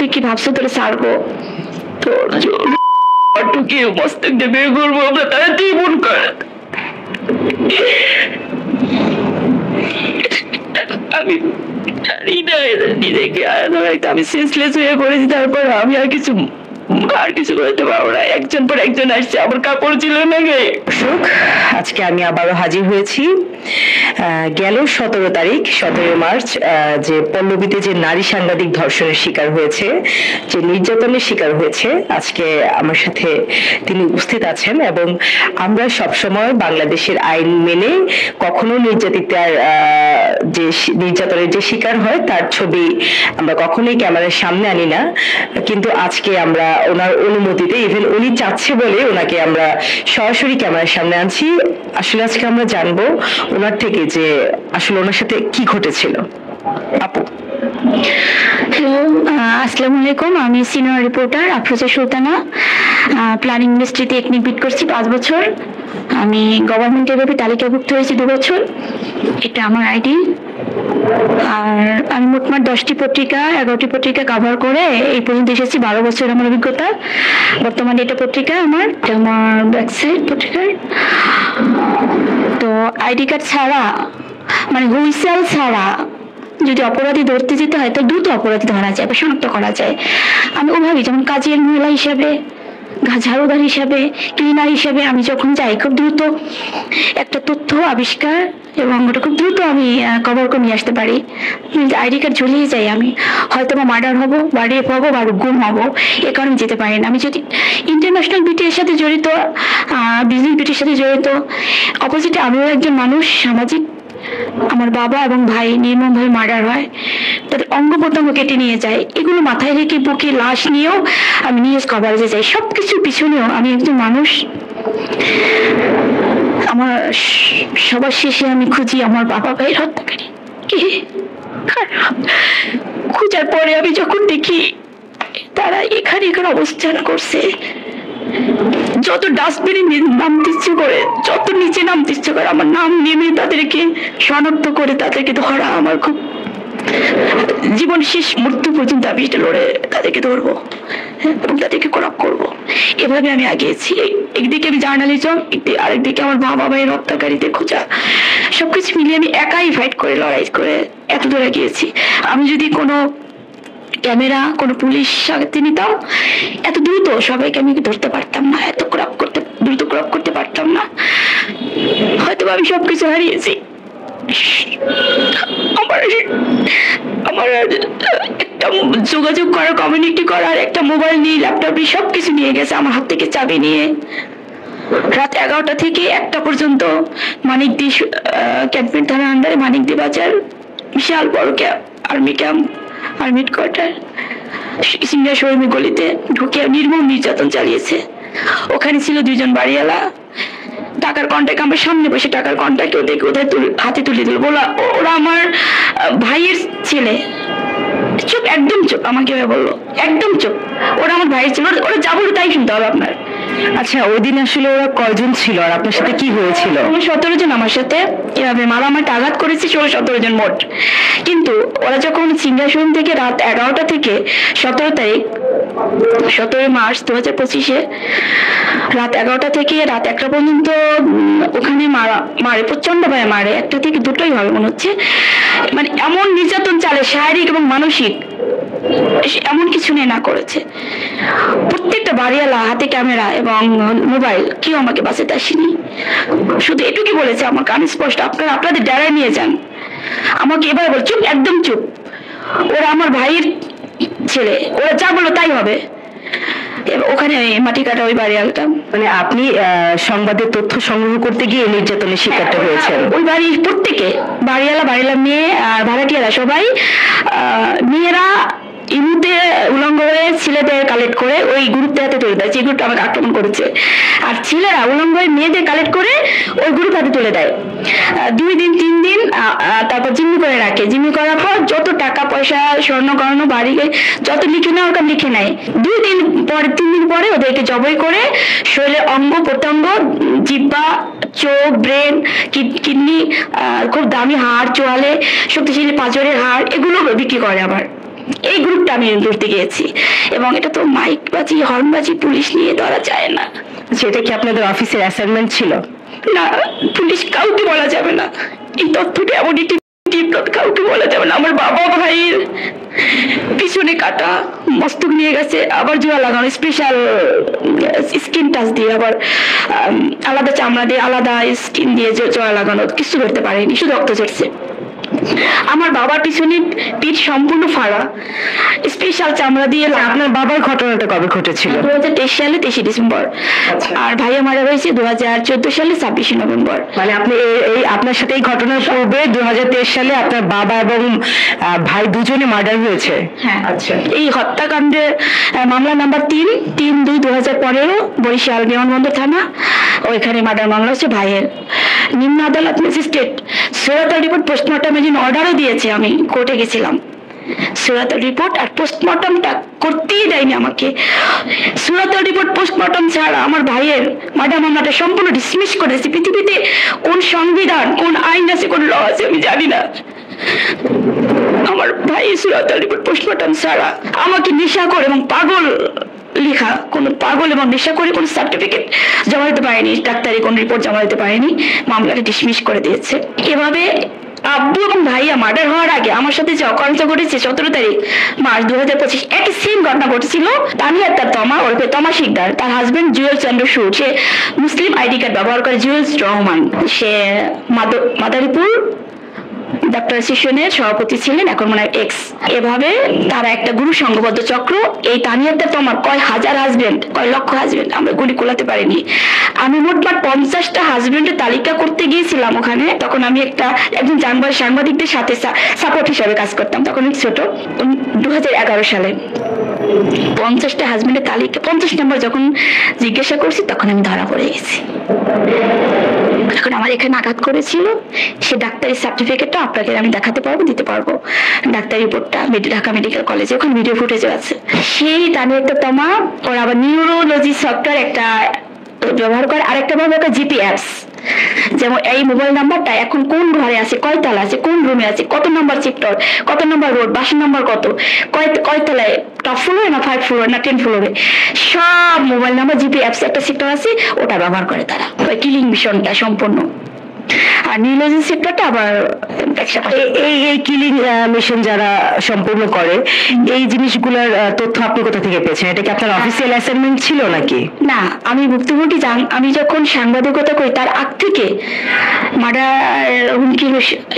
তুই কি ভাবছো তোরে ছাড়বো? তোর টুকি মস্তক দিয়ে বের করবো আমরা, তারা তুই মন কর। আমি জানি না নিজেকে আমি সেন্সলেস হয়ে পড়েছি। তারপর আমি আর কিছু করতে পারবো না। একজন পর একজন আসছে, আমার কাপড় ছিল না গে। আজকে আমি আবারও হাজির হয়েছি। গেল 17 তারিখ 17 মার্চ যে পল্লবীতে যে নারী সাংবাদিক ধর্ষণের শিকার হয়েছে, যে নির্যাতনের শিকার হয়েছে, আজকে আমার সাথে তিনি উপস্থিত আছেন। এবং আমরা সবসময় বাংলাদেশের আইন মেনে কখনো নির্যাতিতার যে নির্যাতনের যে শিকার হয় তার ছবি আমরা কখনোই ক্যামেরার সামনে আনি না, কিন্তু আজকে আমরা ওনার অনুমতিতে, ইভেন উনি চাচ্ছে বলে ওনাকে আমরা সরাসরি ক্যামেরার সামনে আনছি। আসলে আজকে আমরা জানবো ওনার থেকে যে আসলে ওনার সাথে কি ঘটেছিল। আপু, হ্যালো, আসসালামু আলাইকুম। আমি senior reporter Afroza Sultana, planning ইন্ডাস্ট্রিতে টেকনিক বিট করছি 5 বছর। আমি গভর্নমেন্টের ভাবে তালিকাভুক্ত হয়েছি 2 বছর, এটা আমার আইডি। আর আমি মোটমাট 10টি পত্রিকা 11টি পত্রিকা কভার করে এই পর্যন্ত এসেছি। 12 বছর আমার অভিজ্ঞতা। বর্তমানে এটা পত্রিকা আমার ব্যাকসাইড পত্রিকার। তো আইডি কার্ড ছাড়া, মানে হুইসেল ছাড়া যদি অপরাধী ধরতে যেতে হয় তো দ্রুত অপরাধী ধরা যায় বা শনাক্ত করা যায়। আমি ওভাবেই, যেমন কাজের মহিলা হিসাবে, ঝাড়ুদার হিসাবে, ক্লিনার হিসাবে আমি যখন যাই খুব দ্রুত একটা তথ্য আবিষ্কার এবং ওটা খুব দ্রুত আমি কভার করে নিয়ে আসতে পারি। আইডি কার্ড ঝুলিয়ে যাই, আমি হয়তো বা মার্ডার হবো বা রেপ হবো বা গুম হবো, এ কারণে যেতে পারি না। আমি যদি ইন্টারন্যাশনাল বিটির সাথে জড়িত, বিজনেস বিটির সাথে জড়িত, অপোজিটে আমিও একজন মানুষ, সামাজিক। আমার বাবা এবং ভাই নির্মমভাবে মার্ডার হয়, তাদের অঙ্গ প্রত্যঙ্গ কেটে নিয়ে যায়, এগুলো মাথায় রেখে বুকে লাশ নিয়েও আমি নিউজ কভারেজে যাই। সবকিছুর পিছনেও আমি একজন মানুষ। আমার সবার শেষে আমি খুঁজি আমার বাবা ভাইয়ের হত্যাকারী কে। খোঁজার পরে আমি যখন দেখি তারা এখানে অবস্থান করছে, যত ডাস্টবিনে নামতে ইচ্ছে করে, যত নিচে নামতে ইচ্ছে করে, আমার নাম নেমে তাদেরকে শনাক্ত করে তাদেরকে ধরা, আমার খুব জীবন শেষ মৃত্যু পর্যন্ত আমি এটা লড়ে তাদেরকে ধরবো এবং তাদেরকে করাপ করবো। এভাবে আমি আগিয়েছি। একদিকে আমি জার্নালিজম, আরেকদিকে আমার বাবা ভাইয়ের হত্যাকারীদের খোঁজা, সবকিছু মিলিয়ে আমি একাই ফাইট করে, লড়াই করে এত দূরে গিয়েছি। আমি যদি কোনো ক্যামেরা, কোনো পুলিশ সাথে নিতাম, এত দ্রুত সবাইকে আমি ধরতে পারতাম না, এত দ্রুত ক্রপ করতে পারতাম না। হয়তো আমি সবকিছু হারিয়েছি। আমার একটা যোগাযোগ করার, কমিউনিটি করার একটা মোবাইল নিয়ে, ল্যাপটপ নিয়ে সবকিছু নিয়ে গেছে আমার হাত থেকে, চাবি নিয়ে। রাত 11টা থেকে 1টা পর্যন্ত মানিকদি ক্যান্টনমেন্ট থানার আন্ডারে মানিকদি বাজার বিশাল বড় আর্মি ক্যাম্প, আর্মি কোয়ার্টার, সিঙ্গা শর্মী গলিতে ঢুকে নির্মম নির্যাতন চালিয়েছে। ওখানে ছিল 2 জন বাড়িওয়ালা। টাকার কন্ট্যাক্ট, আমার সামনে বসে টাকার কন্ট্যাক্ট ওদের কোথায় হাতে তুলে দিল। ওরা আমার ভাইয়ের ছেলে। চুপ, একদম চুপ। আমাকে বললো একদম চুপ, ওরা আমার ভাইয়ের ছিল, ওরা যা বলবে তাই শুনতে হবে আপনার। আচ্ছা, ওই দিন আসলে ওরা কয়জন ছিল আর আপনার সাথে কি হয়েছিল? 17 জন আমার সাথে এভাবে মারামারি আঘাত করেছে, 16-17 জন মোট। কিন্তু ওরা যখন সিংহাসন থেকে রাত 11টা থেকে 17 তারিখ 17 মার্চ 2025-এ রাত 11টা থেকে রাত 1টা পর্যন্ত ওখানে মারে, প্রচন্ড ভাবে মারে, 1টা থেকে 2টোই হবে মনে হচ্ছে। মানে এমন নির্যাতন চালে, শারীরিক এবং মানসিক, এমন কিছু নিয়ে না করেছে। প্রত্যেকটা বাড়িওয়ালা হাতে ক্যামেরা এবং মোবাইল, কেউ আমাকে বাঁচাতে আসেনি। শুধু এটুকু বলেছে আমার কান স্পষ্ট, আপনারা আপনাদের ডেরায় নিয়ে যান। আমাকে এবার বল, চুপ, একদম চুপ। ওরা আমার ভাইয়ের ছেলে, ওরা যা বললো তাই হবে। ওখানে মাটি কাটা ওই বাড়িওয়ালাটা, মানে আপনি সংবাদের তথ্য সংগ্রহ করতে গিয়ে নির্যাতনের শিকারটা হয়েছেন? ওই বাড়ির প্রত্যেকে, বাড়িওয়ালা মেয়ে আর ভাড়াটিয়ারা সবাই, মেয়েরা ইমুতে উলঙ্গ হয়ে ছেলেদের কালেক্ট করে ওই গ্রুপটা হাতে তুলে দেয়, যে গ্রুপটা আমাকে আক্রমণ করেছে। আর ছেলেরা উলঙ্গ হয়ে মেয়েদের কালেক্ট করে ওই গ্রুপ হাতে তুলে দেয়। 2 দিন 3 দিন, তারপর জিম্মি করে রাখে। জিম্মি করার পর যত টাকা পয়সা, স্বর্ণ গহনা, বাড়ি যত লিখে নেয় ওরকম লিখে নেয়। 2 দিন পরে, 3 দিন পরে ওদেরকে জবাই করে শরীরের অঙ্গ প্রত্যঙ্গ, জিহ্বা, চোখ, ব্রেন, কিডনি, খুব দামি হাড়, চোয়ালে, শক্তিশালী পাঁজরের হাড়, এগুলো বিক্রি করে আবার। এই গ্রুপটা আমি ধরতে গিয়েছি, এবং এটা তো মাইকবাজি হর্নবাজি পুলিশ নিয়ে ধরা যায় না। সেটা কি আপনাদের অফিসের অ্যাসাইনমেন্ট ছিল? না, পুলিশ কাউকে বলা যাবে না, এই তথ্যটা এমন একটি কাউকে বলা যাবে না। আমার বাবা ভাইয়ের পিছনে কাটা, মস্তক নিয়ে গেছে, আবার জোড়া লাগানো স্পেশাল স্কিন টাচ দিয়ে, আবার আলাদা চামড়া দিয়ে আলাদা স্কিন দিয়ে জোড়া লাগানো, কিছু করতে পারেনি, শুধু রক্ত ঝরছে। আমার বাবার পিছনে পিঠ সম্পূর্ণ ফাড়া, স্পেশাল চামড়া দিয়ে। আপনার বাবার ঘটনাটা কবে ঘটেছিল? 2023 সালে 23 ডিসেম্বর। আর ভাইয়া মারা হয়েছে 2014 সালে 26 নভেম্বর। মানে আপনি এই আপনার সাথে এই ঘটনার পূর্বে 2023 সালে আপনার বাবা এবং ভাই দুজনে মার্ডার হয়েছে? হ্যাঁ। আচ্ছা। এই হত্যাকাণ্ডের মামলা নাম্বার 3/2/2015 বরিশাল বিমানবন্দর থানা, ওইখানে মার্ডার মামলা হচ্ছে ভাইয়ের। নিম্ন আদালত ম্যাজিস্ট্রেট সুরাতের রিপোর্ট পোস্টমর্টমের জন্য অর্ডারও দিয়েছে। আমি কোর্টে গেছিলাম, সুরাতের রিপোর্ট আর পোস্টমর্টমটা করতেই দেয়নি আমাকে। সুরাতের রিপোর্ট পোস্টমর্টম ছাড়া আমার ভাইয়ের মার্ডার মামলাটা সম্পূর্ণ ডিসমিস করেছে। পৃথিবীতে কোন সংবিধান, কোন আইন আছে, কোন ল আছে আমি জানি না। আমার ভাই সুরাতের রিপোর্ট পোস্টমর্টম ছাড়া আমাকে নেশা করে এবং পাগল লেখা, কোন পাগল এবং নেশা করে কোন সার্টিফিকেট জমা দিতে পারেনি, ডাক্তারি কোন রিপোর্ট জমা দিতে পারেনি, মামলাটা ডিসমিস করে দিয়েছে। এভাবে আব্বু এবং ভাইয়া মার্ডার হওয়ার আগে আমার সাথে যে অকারেন্সটা ঘটেছে 17 তারিখ মার্চ 2025, একই সেম ঘটনা ঘটেছিল। তানিয়া তার তমা ওরফে তমা শিকদার, তার হাজবেন্ড জুয়েল চন্দ্র সুর, সে মুসলিম আইডি কার্ড ব্যবহার করে জুয়েল রহমান, সে মাদারীপুর ডাক্তার অ্যাসোসিয়েশনের সভাপতি ছিলেন, এখন মনে হয় এক্স। এভাবে তারা একটা গুরু সংঘবদ্ধ চক্র। এই তানিয়াতে তোমার কয় হাজার হাজবেন্ড, কয় লক্ষ হাজবেন্ড আমরা গুলি কোলাতে পারিনি। আমি মোটমাট 50টা হাজবেন্ডের তালিকা করতে গিয়েছিলাম ওখানে। তখন আমি একজন সাংবাদিকদের সাথে সাপোর্ট হিসাবে কাজ করতাম, তখন ছোট। 2011 সালে 50টা হাজবেন্ডের তালিকা 50 নম্বর যখন জিজ্ঞাসা করছি, তখন আমি ধরা পড়ে গেছি। এখন আমার এখানে আঘাত করেছিল, সে ডাক্তারি সার্টিফিকেটটা আপনাকে আমি দেখাতে পারবো, দিতে পারবো। ডাক্তারি রিপোর্টটা ঢাকা মেডিকেল কলেজে, ওখানে ভিডিও ফুটেজও আছে। সেই তাদের একটা তমা ওর আবার নিউরোলজি সফটওয়্যার একটা ব্যবহার করে, আরেকটা ব্যবহার করে জিপি অ্যাপস। যেমন এই মোবাইল নাম্বারটা এখন কোন ঘরে আছে, কয়তলা আছে, কোন রুমে আছে, কত নম্বর সেক্টর, কত নম্বর রোড, বাসা নম্বর কত, কয়তলায়, টপ ফ্লোরে না 5 ফ্লোরে না 10 ফ্লোরে, সব মোবাইল নাম্বার জিপি অ্যাপস একটা সেক্টর আছে, ওটা ব্যবহার করে তারা ওই কিলিং মিশনটা সম্পূর্ণ। আর নিউরোলজি সেক্টরটা আবার এই কিলিং মিশন যারা সম্পূর্ণ করে, এই জিনিসগুলোর তথ্য আপনি কোথা থেকে পেয়েছেন? এটা কি আপনার অফিসিয়াল অ্যাসাইনমেন্ট ছিল নাকি? না, আমি ভুক্তভোগী। আমি যখন সাংবাদিকতা করি তার আগ থেকে মার্ডার হুমকির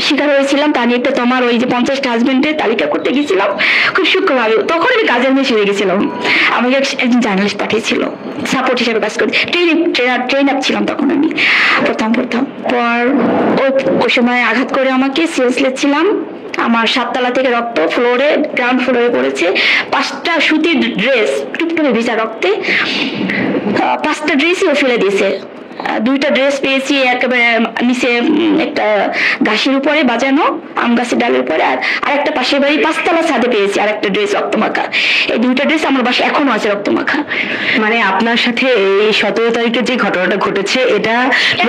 শিকার হয়েছিলাম। তা নিয়ে তোমার ওই যে 50টা হাজবেন্ডের তালিকা করতে গেছিলাম খুব সূক্ষ্মভাবে। তখন আমি কাজের মেয়ে হয়ে গেছিলাম। আমাকে একজন জার্নালিস্ট পাঠিয়েছিল সাপোর্ট হিসেবে কাজ করতে, ট্রেন আপ ছিলাম তখন আমি প্রথম। পর ওই সময় আঘাত করে আমাকে সিরিয়াসলি ছিলাম। আমার 7 তলা থেকে রক্ত ফ্লোরে, গ্রাউন্ড ফ্লোরে পড়েছে। 5টা সুতির ড্রেস টুপটুপে ভিজা রক্তে, 5টা ড্রেসই ও ফেলে দিয়েছে। 2টা ড্রেস পেয়েছি একেবারে নিচে একটা ঘাসের উপরে বাজানো, আম গাছের ডালের উপরে, আর আরেকটা পাশের বাড়ি 5তলা ছাদে পেয়েছি আরেকটা ড্রেস রক্তমাখা। এই 2টা ড্রেস আমার বাসায় এখনো আছে রক্তমাখা। মানে আপনার সাথে এই 17 তারিখে যে ঘটনাটা ঘটেছে এটা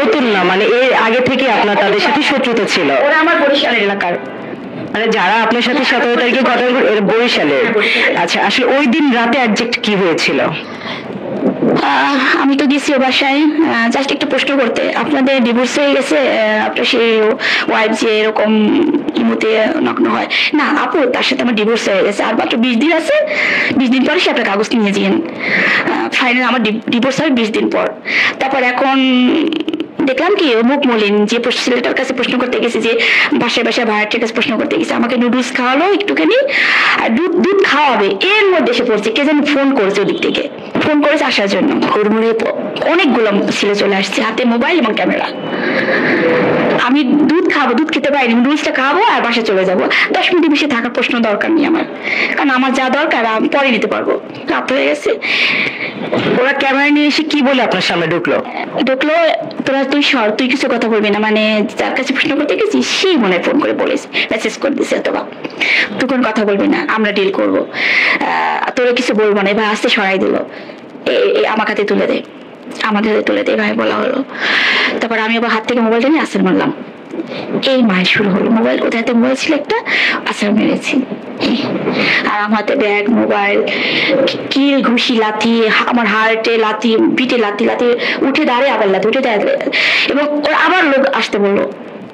নতুন না, মানে এর আগে থেকে আপনার তাদের সাথে শত্রুতা ছিল? ওরা আমার বরিশালের এলাকার, মানে যারা আপনার সাথে 17 তারিখে ঘটনা বরিশালে। আচ্ছা, আসলে ওই দিন রাতে একজ্যাক্ট কি হয়েছিল? আমি তো গেছি ও বাসায় জাস্ট একটু প্রশ্ন করতে, আপনাদের ডিভোর্স হয়ে গেছে, আপনার সেই ওয়াইফ যে এরকম ইমুতে নগ্ন হয়। না আপু, তার সাথে আমার ডিভোর্স হয়ে গেছে, আর মাত্র 20 দিন আছে, 20 দিন পরে সে আপনার কাগজ নিয়ে যান। ফাইনাল আমার ডিভোর্স হয় 20 দিন পর। তারপর এখন দেখলাম কি মুখ মলিন, যে ছেলেটার কাছে প্রশ্ন করতে গেছে, যে বাসায় ভাড়াটির কাছে প্রশ্ন করতে গেছে, আমাকে নুডলস খাওয়ালো একটুখানি, আর দুধ খাওয়াবে, এর মধ্যে এসে পড়ছে কে যেন ফোন করেছে, ওদিক থেকে ফোন করেছে আসার জন্য। হুড়মুড়ে অনেকগুলো ছেলে চলে আসছে, হাতে মোবাইল এবং ক্যামেরা। আমি দুধ খাবো, দুধ খেতে পারিনি, নুডলসটা খাবো আর বাসায় চলে যাবো। 10 মিনিট বেশি থাকার প্রশ্ন দরকার নেই আমার, কারণ আমার যা দরকার আমি পরে নিতে পারবো। রাত হয়ে গেছে। ওরা ক্যামেরা নিয়ে এসে কি বলে আপনার সামনে ঢুকলো? তুই কিছু কথা বলবি না, মানে যার কাছে প্রশ্ন করতে গেছিস সেই মনে ফোন করে বলেছে, মেসেজ করে দিছে, অথবা তুই কোন কথা বলবি না, আমরা ডিল করবো, তোরা কিছু বলবো না। এবার আস্তে সরাই দিল, আমার হাতে তুলে দে, আমাদের হাতে তুলে দে, ভাই বলা হলো। তারপর আমি আবার হাত থেকে মোবাইলটা নিয়ে আসতে মারলাম, এই মায়ের শুরু হলো। মোবাইল কোথায় মোবাইল ছিল একটা, আছাড় মেরেছি। আর আমার হাতে ব্যাগ, মোবাইল, কিল, ঘুষি, লাথি, আমার হার্টে লাথি, পিঠে লাথি, লাথি উঠে দাঁড়িয়ে আবার লাথি উঠে দাঁড়িয়ে, এবং ওরা আবার লোক আসতে বললো,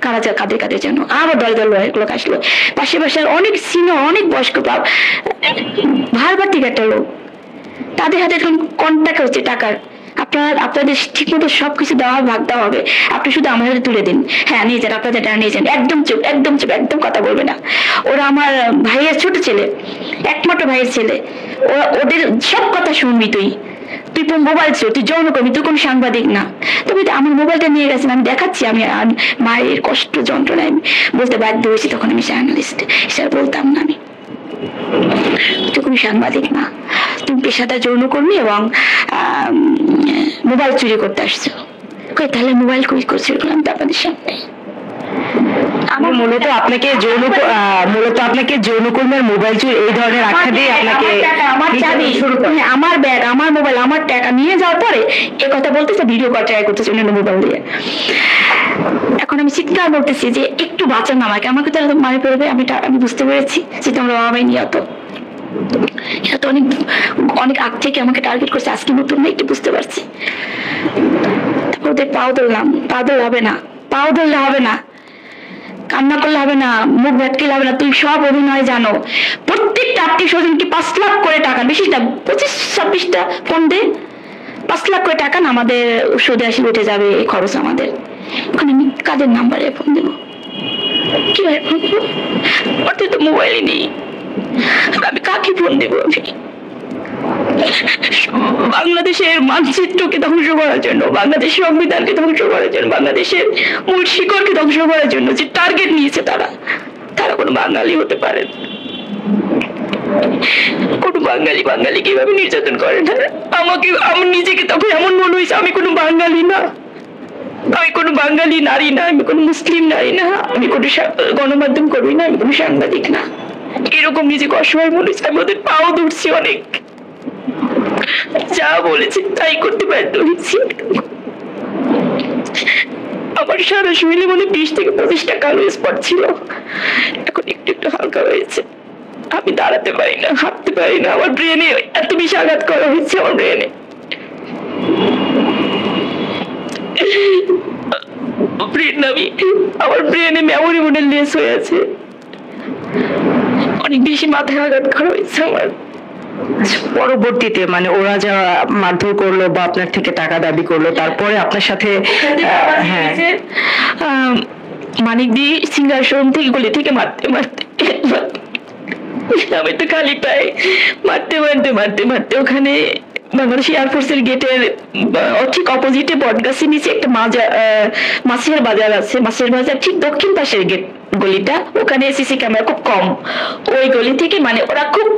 কাঁদে কাঁদে যেন আবার দল দল লোক আসলো। পাশে পাশে অনেক সিনিয়র, অনেক বয়স্ক ভারবার থেকে একটা লোক, তাদের হাতে এখন কন্ট্যাক্ট হচ্ছে টাকার, আপনাদের ঠিক মতো সবকিছু দেওয়া ভাগ দেওয়া হবে, আপনি শুধু আমার হাতে তুলে দিন। হ্যাঁ নিয়ে যান, আপনাদের টাকা নিয়ে যান। একদম চুপ, একদম চুপ, একদম কথা বলবে না। ওরা আমার ভাইয়ের ছোট ছেলে, একমাত্র ভাইয়ের ছেলে, ওদের সব কথা শুনবি তুই, তুই মোবাইল ছিল, তুই যৌন করবি, তুই কোন সাংবাদিক না। তবে আমার মোবাইলটা নিয়ে গেছেন, আমি দেখাচ্ছি, আমি মায়ের কষ্ট যন্ত্রণায় আমি বলতে বাধ্য হয়েছি। তখন আমি জার্নালিস্ট, স্যার বলতাম না, আমি তুই কোনো সাংবাদিক না, তুমি পেশাদার যৌনকর্মী এবং মোবাইল চুরি করতে আসছো। তাহলে মোবাইল কই করছিল আমি তো আপনাদের সামনে। আমার মূলত আপনাকে যৌনকর্মীর মোবাইল চুরি এই ধরনের আখ্যা দিয়ে আপনাকে আমার চাবি, আমার ব্যাগ, আমার মোবাইল, আমার টাকা নিয়ে যাওয়ার পরে এ কথা বলতেছে, ভিডিও কল ট্রাই করতেছে অন্য মোবাইল দিয়ে। এখন আমি চিৎকার বলতেছি যে একটু বাঁচান আমাকে, আমাকে তো মারি পড়বে। আমি বুঝতে পেরেছি যে তোমরা বাবাই নিহত, এটা তো অনেক অনেক আগ থেকে আমাকে টার্গেট করছে, আজকে নতুন না, একটু বুঝতে পারছি। তারপর ওদের পাও ধরলাম, পা ধরলে হবে না, পাও ধরলে হবে না, কান্না করলে হবে না, মুখ ভেটকেলে হবে না, তুই সব অভিনয় জানো। প্রত্যেকটা আত্মীয় স্বজনকে 5 লাখ করে টাকা, বেশি না 25-26টা ফোন দে, 5 লাখ করে টাকা না, আমাদের সুদে আসলে উঠে যাবে এই খরচ আমাদের। ওখানে আমি কাদের নাম্বারে ফোন দেবো, কিভাবে ফোন দেবো? ওর তো মোবাইলই নেই, আমি কাকে ফোন দেবো? আমি বাংলাদেশের মানচিত্রকে ধ্বংস করার জন্য, বাংলাদেশের সংবিধানকে ধ্বংস করার জন্য, বাংলাদেশের মূল শিকড়কে ধ্বংস করার জন্য যে টার্গেট নিয়েছে তারা কোনো বাঙালি হতে পারে? কোনো বাঙালি কিভাবে নির্যাতন করে না আমাকে? আমার নিজেকে তখন এমন মনে হয়েছে আমি কোনো বাঙালি না, আমি কোনো বাঙালি নারী না, আমি কোনো মুসলিম নারী না, আমি কোনো গণমাধ্যম কর্মী না, আমি কোনো সাংবাদিক না। এরকম নিজেকে অসহায় মনে হচ্ছে। আমি ওদের পাও ধরছি, অনেক যা বলেছে তাই করতে বাধ্য হয়েছি। আমার সারা শরীরে মনে 20 থেকে 25টা কালো স্পট ছিল, এখন একটু একটু হালকা হয়েছে। আমি দাঁড়াতে পারি না, হাঁটতে পারি না, আমার ব্রেনে এত বেশি আঘাত করা হয়েছে। আমার ব্রেনে মেমোরি মডেল লেস হয়ে আছে, অনেক বেশি মাথায় আঘাত করা হয়েছে আমার। পরবর্তীতে মানে ওরা যা মারধর করলো বা আপনার থেকে টাকা দাবি করলো, তারপরে আপনার সাথে মানিকদি সিঙ্গার শোরুম থেকে গলি থেকে মারতে আমি তো খালি পাই, মারতে ওখানে বাংলাদেশ এয়ারফোর্সের গেটের ঠিক অপোজিটে বটগাছের নিচে একটা মাছের বাজার আছে, মাছের বাজার ঠিক দক্ষিণ পাশের গেট গলিটা, ওখানে সিসি ক্যামেরা খুব কম। ওই গলি থেকে মানে ওরা খুব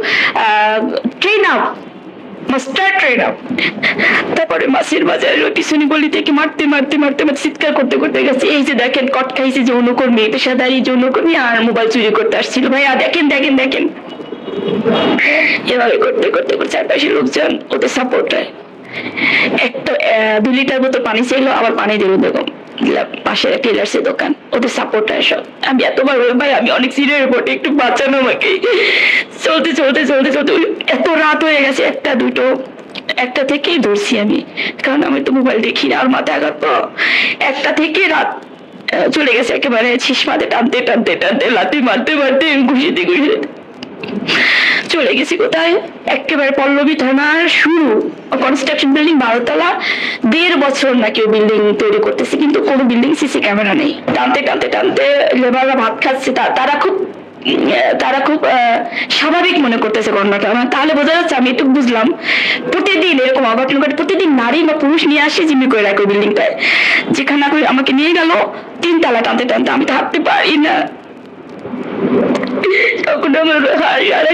ট্রেন আপ, তারপরে মাছের বাজারের ওই পিছনে গলি থেকে মারতে চিৎকার করতে গেছে, এই যে দেখেন কট খাইছে যৌনকর্মী, পেশাদারি যৌনকর্মী আর মোবাইল চুরি করতে আসছিল। ভাইয়া দেখেন এভাবে করতে চারপাশের লোকজন ওদের সাপোর্ট হয়। একটা 2 লিটার মতো পানি চাইলো, আবার পানি দিল দেখুন পাশের টেলার্সের দোকান, ওদের সাপোর্ট হয় সব। আমি এতবার বললাম ভাই আমি অনেক সিনিয়র রিপোর্টে, একটু বাঁচানো আমাকে। চলতে এত রাত হয়ে গেছে, 1-2 থেকেই ধরছি আমি, কারণ আমি তো মোবাইল দেখি না, আর মাথায় আঘাত তো। 1টা থেকে রাত চলে গেছে একেবারে শিশমাতে টানতে লাথি মারতে ঘুষিতে চলে গেছি কোথায়, একেবারে পল্লবী থানার শুরু, কনস্ট্রাকশন বিল্ডিং 12 তলা, 1.5 বছর নাকি ও বিল্ডিং তৈরি করতেছে, কিন্তু কোনো বিল্ডিং সিসি ক্যামেরা নেই। টানতে লেবাররা ভাত খাচ্ছে, তারা খুব স্বাভাবিক মনে করতেছে ঘটনাটা। তাহলে বোঝা যাচ্ছে, আমি একটু বুঝলাম প্রতিদিন এরকম অঘটন ঘটে, প্রতিদিন নারী বা পুরুষ নিয়ে আসে জিম্মি করে রাখে বিল্ডিংটায়। যেখানে আমাকে নিয়ে গেল 3 তলা টানতে আমি তো হাঁটতে পারি না। তখন আমার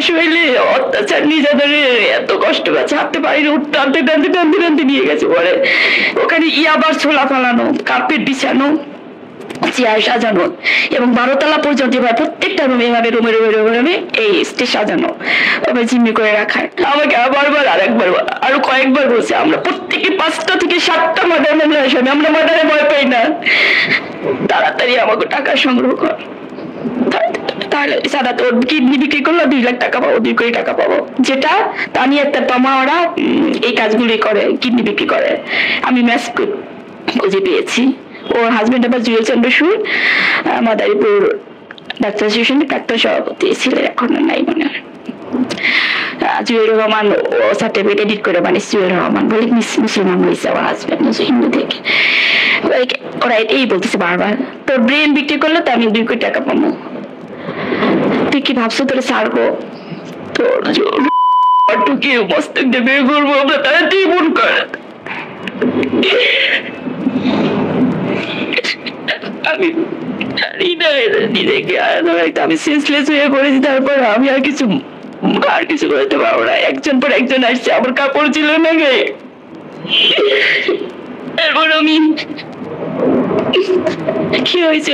শরীরে অত্যাচার নির্যাতনে এত কষ্ট পাচ্ছে, হাঁটতে পারি না, টানতে নিয়ে গেছে। পরে ওখানে ইয়াবার ছোলা ফালানো, কার্পেট বিছানো, চেয়ার সাজানো এবং 12 তলা পর্যন্ত এবার প্রত্যেকটা রুমে এভাবে রুমে এই স্টেজ সাজানো, এবার জিম্মি করে রাখার। আমাকে বারবার আরেকবার আরো কয়েকবার বলছে আমরা প্রত্যেকে 5টা থেকে 7টা মার্ডার মামলা আসামি, আমরা মার্ডারে ভয় পাই না, তাড়াতাড়ি আমাকে টাকা সংগ্রহ কর, তাহলে সারা তোর কিডনি বিক্রি করলো 2 লাখ টাকা পাবো, 2 কোটি টাকা পাবো, যেটা তা নিয়ে একটা তমা ওরা এই কাজগুলি করে, কিডনি বিক্রি করে। আমি ম্যাচ খুঁজে পেয়েছি। ওর হাজবেন্ড আবার জুয়েল চন্দ্র সুর মাদারীপুর ডাক্তার অ্যাসোসিয়েশনের প্রাক্তন সভাপতি ছিলেন, এখন নাই মনে হয়। জুয়েল রহমান ও সার্টিফিকেট এডিট করে বানিয়েছে জুয়েল রহমান বলে মুসলমান হয়েছে আমার হাজবেন্ড, হিন্দু থেকে। ওরা এটাই বলতেছে বারবার, তোর ব্রেন বিক্রি করলে তো আমি 2 কোটি টাকা পাবো, তুই কি ভাবছো তোরে ছাড়বো, তোর টুকিয়ে মস্তক দিয়ে বের করবো আমরা, তারা তুই মন কর। আমি জানি না নিজেকে আমি সেন্সলেস হয়ে পড়েছি, তারপর আমি আর কিছু করতে পারবো না। একজন পর একজন আসছে, আমার কাপড় ছিল না গে, এরপর আমি কি হয়েছে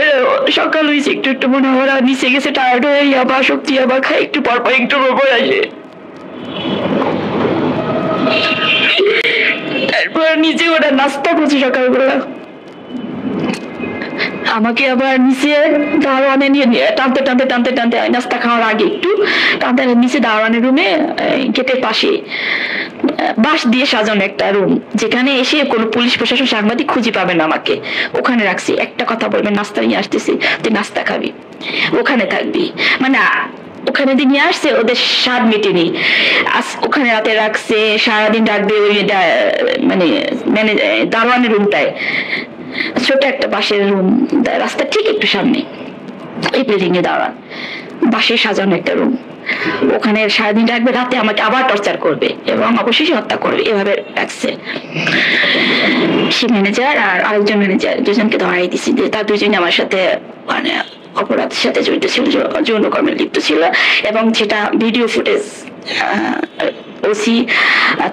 সকাল হয়েছে একটু মনে হয় নিচে গেছে, টায়ার্ড হয়ে আবার শক্তি আবার খাই, একটু পর আসে, তারপর নিচে ওরা নাস্তা করছে সকালবেলা, আমাকে আবার নিচে দারোয়ানে নিয়ে টানতে নাস্তা খাওয়ার আগে একটু টানতে নিচে দারোয়ানের রুমে গেটের পাশে বাঁশ দিয়ে সাজানো একটা রুম, যেখানে এসে কোনো পুলিশ প্রশাসন সাংবাদিক খুঁজে পাবে না আমাকে, ওখানে রাখছি। একটা কথা বলবে, নাস্তা নিয়ে আসতেছি, তুই নাস্তা খাবি, ওখানে থাকবি, মানে ওখানে দিয়ে নিয়ে আসছে, ওদের স্বাদ মেটেনি, ওখানে রাতে রাখছে, সারাদিন রাখবে ওই মানে দারোয়ানের রুমটায়, ছোট একটা বাঁশের রুম, রাস্তা ঠিক একটু সামনে, এই বিল্ডিং এ দাঁড়ান, বাঁশে সাজানো একটা রুম, ওখানে সারাদিন রাখবে, রাতে আমাকে আবার টর্চার করবে এবং অবশেষে হত্যা করবে, এভাবে রাখছে। সে ম্যানেজার আর আরেকজন ম্যানেজার দুজনকে ধরাই দিছি, যে তার দুজনে আমার সাথে মানে অপরাধের সাথে জড়িত ছিল, যৌন কর্মে লিপ্ত ছিল, এবং যেটা ভিডিও ফুটেজ ওসি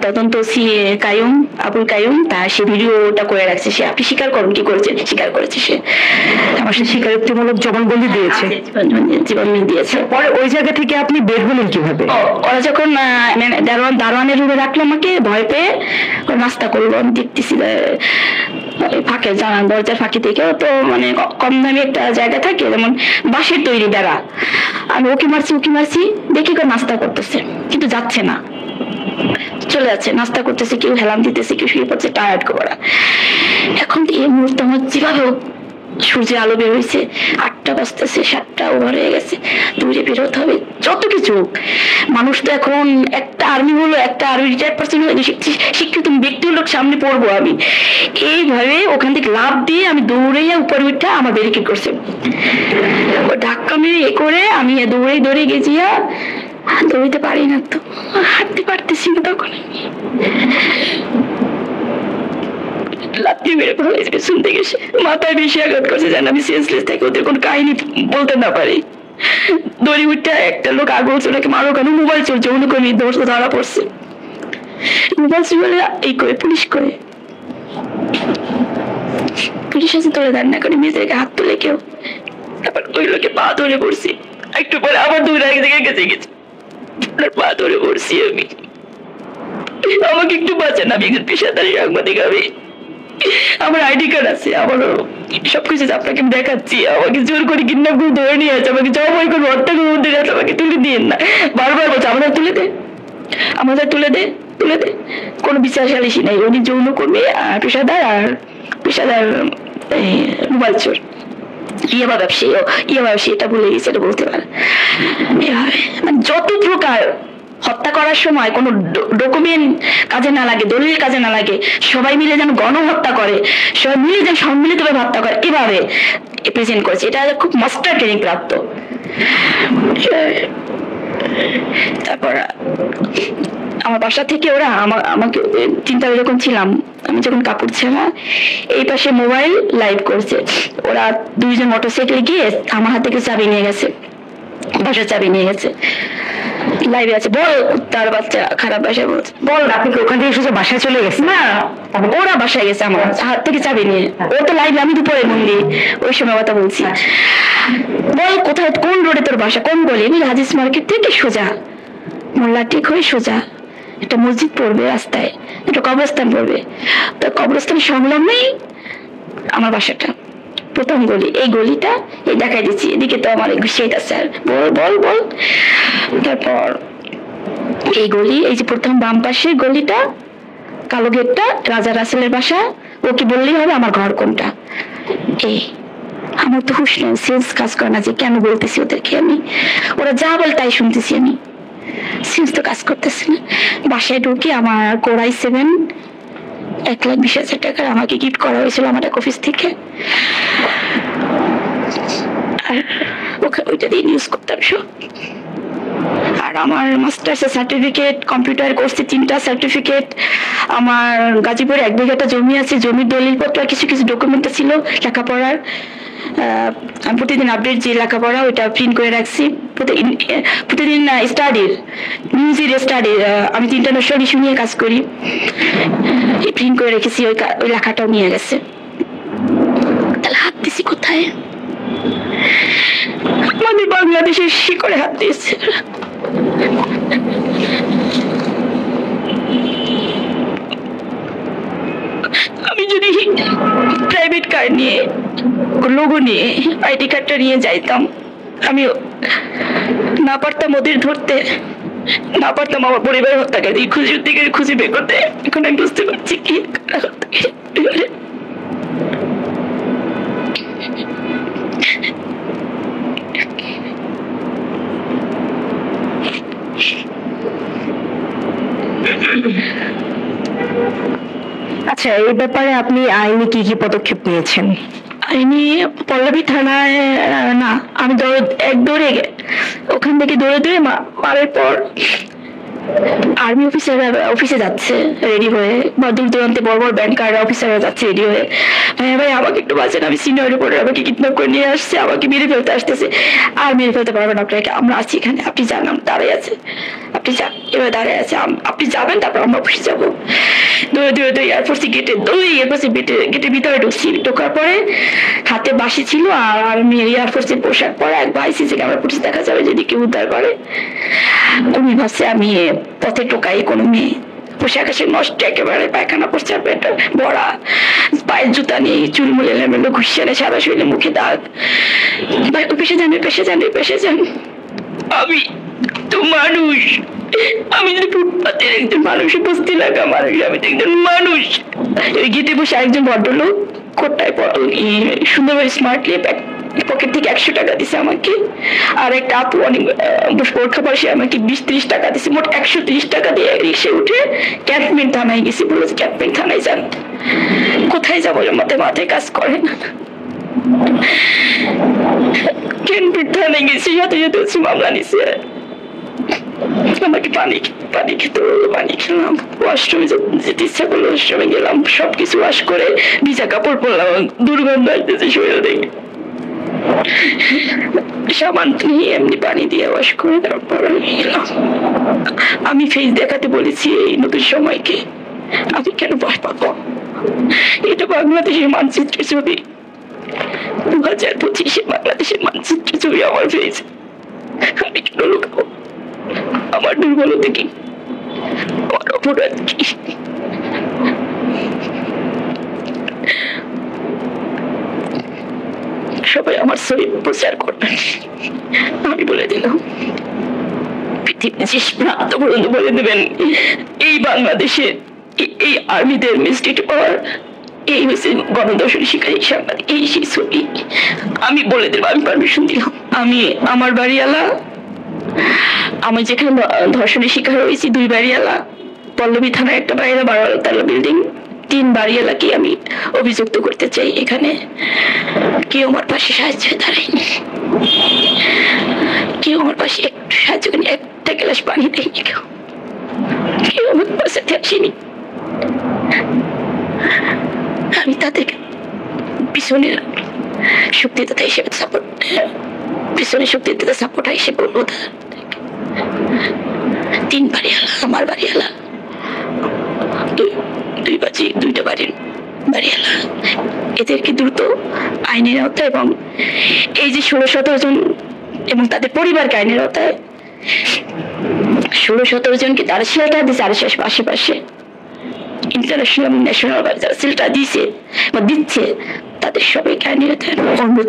তদন্ত ওসি কায়ুম আবুল কায়ুম তার সে ভিডিওটা করে রাখছে, সে আপনি স্বীকার করুন কি করেছে, স্বীকার করেছে, সে আমার সাথে স্বীকারোক্তিমূলক জবানবন্দি দিয়েছে, জীবনবন্দি দিয়েছে। পরে ওই জায়গা থেকে আপনি বের হলেন কিভাবে? ওরা যখন দারোয়ানের রুমে রাখলো আমাকে, ভয় পেয়ে নাস্তা করলো, আমি দেখতেছি ফাঁকে দরজার ফাঁকি থেকে, তো মানে কম দামি একটা জায়গা থাকে যেমন বাঁশের তৈরি বেড়া, আমি উকি মারছি দেখি কেউ নাস্তা করতেছে কিন্তু যাচ্ছে না, চলে যাচ্ছে, নাস্তা করতেছে, কেউ হেলাম দিতেছে, কেউ শুয়ে পড়ছে, টায়ার্ড করা। এখন এই মুহূর্তে আমার যেভাবে সূর্যের আলো বের হয়েছে, 8টা বাজতেছে, 7টা ওভার হয়ে গেছে, দূরে বেরোতে হবে, যত কিছু। মানুষ তো এখন একটা আর্মি রিটায়ার্ড পার্সন হয়ে শিক্ষিত ব্যক্তি হলো, সামনে পড়বো আমি, এইভাবে ওখান থেকে লাভ দিয়ে আমি দৌড়ে উপরে উঠে আমার ব্যারিকেড করছে, ধাক্কা মেরে করে আমি দৌড়ে গেছিয়া, দৌড়িতে পারি না তো, হাঁটতে পারতেছি না, তখন লাথি মেরে ফেলেছে পেছন থেকে, মাথায় বেশি আঘাত করছে, যেন আমি সেন্সলেস থাকি, ওদের কোনো কাহিনী বলতে না পারি। দড়ি উঠতে একটা লোক আগে বলছে ওনাকে মারো কেন, মোবাইল চলছে, অন্য কোনো দোষ ধরা পড়ছে, মোবাইল চলে এই করে পুলিশ আছে তুলে দেন না করে মেয়েদেরকে হাত তুলে কেউ, তারপর ওই লোকে পা ধরে পড়ছি, একটু পরে আবার দূরে এক জায়গায় গেছে পা ধরে পড়ছি আমি, আমাকে একটু বাঁচান, আমি একজন পেশাদারী সাংবাদিক, আমি আমার আইডি কার্ড আছে, আমারও সবকিছু আপনাকে দেখাচ্ছি, আমাকে জোর করে কিডন্যাপ করে ধরে নিয়ে আছে, আমাকে জবাই করে হত্যা করে মধ্যে আছে, আমাকে তুলে দিন না, বারবার বলছে আমাদের তুলে দে, কোনো বিচার সালিশি নেই, উনি যৌন কর্মী, পেশাদার মোবাইল চোর, ইয়াবা ব্যবসায়ী এটা ভুলে গেছে, এটা বলতে পারে। মানে যত প্রকার হত্যা করার সময় কোনো ডকুমেন্ট কাজে না লাগে, দলিল কাজে না লাগে, সবাই মিলে যেন গণহত্যা করে, সবাই মিলে যেন সম্মিলিতভাবে হত্যা করে, এভাবে প্রেজেন্ট করেছে, এটা খুব মাস্টার ট্রেনিং প্রাপ্ত। তারপর আমার বাসা থেকে ওরা আমাকে চিন্তা যখন ছিলাম, আমি যখন কাপড় ছেঁড়া, এই পাশে মোবাইল লাইভ করছে, ওরা 2জন মোটরসাইকেলে গিয়ে আমার হাত থেকে চাবি নিয়ে গেছে, বাসার চাবি নিয়ে গেছে, লাইভে আছে, বল তার বাচ্চা খারাপ ভাষায় বলছে। বল, আপনি কি ওখান থেকে সোজা বাসায় চলে গেছেন? না, ওরা বাসায় গেছে আমার হাত থেকে চাবি নিয়ে। ও তো লাইভে, আমি দুপুরে মন্দির ওই সময় কথা বলছি। বল কোথায়, কোন রোডে তোর বাসা, কোন গলি? আমি রাজেশ মার্কেট থেকে সোজা মোল্লা ঠিক হয়ে সোজা একটা মসজিদ পড়বে, রাস্তায় একটা কবরস্থান পড়বে, তো কবরস্থান সংলগ্নেই আমার বাসাটা, প্রথম গলি। এই গলিটা এই দেখাই দিচ্ছি, এদিকে তো আমার ঘুষিয়ে আছে। আর বল বল বল, তারপর এই গলি, এই যে প্রথম বাম পাশের গলিটা, কালো গেটটা, রাজা রাসেলের বাসা। ওকে বললেই হবে আমার ঘর কোনটা। এই আমার তো হুশ নেই, সেন্স কাজ করে না যে কেন বলতেছি ওদেরকে আমি। ওরা যা বল তাই শুনতেছি আমি, সেন্স তো কাজ করতেছে না। বাসায় ঢুকি, আমার কোরাই 7 1,20,000 টাকার আমাকে গিফট করা হয়েছিল আমার এক অফিস থেকে। আর ওইটা দিয়ে ইউজ করতাম সব। আর আমার মাস্টার্সের সার্টিফিকেট, কম্পিউটার কোর্সে 3টা সার্টিফিকেট, আমার গাজীপুরে 1 বিঘাটা জমি আছে, জমির দলিলপত্র, কিছু কিছু ডকুমেন্ট ছিল লেখাপড়ার। আমি প্রতিদিন আপডেট যে লেখাপড়া ওইটা প্রিন্ট করে রাখছি। প্রতিদিন স্টাডির, নিউজের স্টাডির, আমি 3টা নকশাল ইস্যু নিয়ে কাজ করি, প্রিন্ট করে রেখেছি। ওই লেখাটাও নিয়ে গেছে। তাহলে হাত দিছি কোথায়? আমাদের বাংলাদেশের শিকড়ে হাত দিয়েছে। আমি যদি প্রাইভেট কার নিয়ে, লোগো নিয়ে, আইডি কার্ডটা নিয়ে যাইতাম, আমি না পারতাম ওদের ধরতে, না পারতাম আমার পরিবারের হত্যাকারী খুঁজে বের করতে। এখন আমি বুঝতে পারছি কি আচ্ছা, এই ব্যাপারে আপনি আইনি কি কি পদক্ষেপ নিয়েছেন? আইনি পল্লবী থানায় না, আমি দৌড়ে ওখান থেকে দৌড়ে মারার পর আর্মি অফিসে যাচ্ছে রেডি হয়ে, বা দূর দূরান্তে বড় বড় ব্যাংকার অফিসাররা যাচ্ছে রেডি হয়ে, ভাই আমাকে একটু বাঁচান, আমি সিনিয়র রিপোর্টার, আমাকে কিডন্যাপ করে নিয়ে আসছে, আমাকে মেরে ফেলতে আসতেছে। আর মেরে ফেলতে পারবেন আপনাকে, আমরা আছি এখানে, আপনি যান, দাঁড়াই আছে, আপনি যান, এবার দাঁড়ায় আছে, আপনি যাবেন, তারপর আমরা অফিসে যাবো। দৌড়ে এয়ারফোর্সে গেটের ভিতরে ঢুকছি। ঢোকার পরে হাতে বাঁশি ছিল, আর আর্মি এয়ারফোর্সের পোশাক পরা এক ভাই সিসি ক্যামেরা ফুটেজ দেখা যাবে যেদিকে উদ্ধার করে। উনি ভাবছে আমি পথে টোকাই কোনো মেয়ে, পোশাক আসে নষ্ট একেবারে, পায়খানা করছে, পেটে বড়া, পায়ের জুতা নেই, চুলমুল এলোমেলো, ঘুষিয়ানে সারা শরীরে, মুখে দাগ। ভাই পেশে যান, আমি তো মানুষ, আমি যদি ফুটপাতের একজন মানুষ, বস্তি লাগা মানুষ, আমি তো একজন মানুষ। গেটে বসে আরেকজন ভদ্রলোক কোটায় সুন্দরভাবে স্মার্টলি পকেট থেকে 100 টাকা দিছে আমাকে, আর একটা আপু অনেক পরীক্ষা পরে সে আমাকে 20-30 টাকা দিছে, মোট 130 টাকা দিয়ে রিক্সে উঠে ক্যান্টনমেন্ট থানায় গেছি। বললো যে ক্যান্টনমেন্ট থানায় যান। কোথায় যাবো, মাথায় কাজ করে না। ক্যান্টনমেন্ট থানায় গেছি, সাথে হচ্ছে মামলা নিছে। আমাকে পানি খেতে বললো, পানি খেলাম, ওয়াশরুমে যেতে ইচ্ছা করলো, ওয়াশরুমে গেলাম, সবকিছু ওয়াশ করে ভিজা কাপড় পরলাম, দুর্গন্ধ আসতেছে শরীর থেকে, সাবান নিয়ে এমনি পানি দিয়ে ওয়াশ করে তারপর গেলাম। আমি ফেস দেখাতে বলেছি এই নতুন সময়কে, আমি কেন ভয় পাবো? এটা বাংলাদেশের মানচিত্র ছবি, 2025 বাংলাদেশের মানচিত্র ছবি আমার ফেস, আমি কেন লুকাবো? আমার দুর্বলতা কি, আমার অপরাধ কি? সবাই আমার ছবি প্রচার করবেন, আমি বলে দিলাম। পৃথিবীর শেষ প্রান্ত পর্যন্ত বলে দেবেন এই বাংলাদেশের এই আর্মিদের মিস্ট্রিট পাওয়ার, এই হচ্ছে গণধর্ষণের শিকারী সাংবাদিক, এই সেই ছবি। আমি বলে দেবো, আমি পারমিশন দিলাম। আমি আমার বাড়িওয়ালা, আমি যেখানে ধর্ষণের শিকার হয়েছি 2 বাড়িওয়ালা, পল্লবী থানায় একটা বাড়িওয়ালা, 12 তলা বিল্ডিং, 3 বাড়িওয়ালাকে আমি অভিযুক্ত করতে চাই। এখানে কেউ আমার পাশে সাহায্য দাঁড়ায়নি, কেউ আমার পাশে একটু সাহায্য করেনি, একটা গ্লাস পানি দেয়নি, কেউ আমার পাশে আসেনি। আমি তাদেরকে পিছনের শক্তিদাতা হিসেবে সাপোর্ট, পিছনের শক্তিদাতা সাপোর্ট হিসেবে বলবো। তিন বাড়িওয়ালা, আমার বাড়িওয়ালা, দুই বাড়ি, দুইটা বাড়ির বাড়িওয়ালা, এদেরকে দ্রুত আইনের আওতায় এবং এই যে 16-17 জন এবং তাদের পরিবারকে আইনের আওতায় 16-17 জনকে তারা শেল্টার দিচ্ছে আশেপাশে ইন্টারন্যাশনাল এবং ন্যাশনাল যারা শেল্টার দিচ্ছে বা দিচ্ছে তাদের সবাইকে আইনের আওতায় অনুরোধ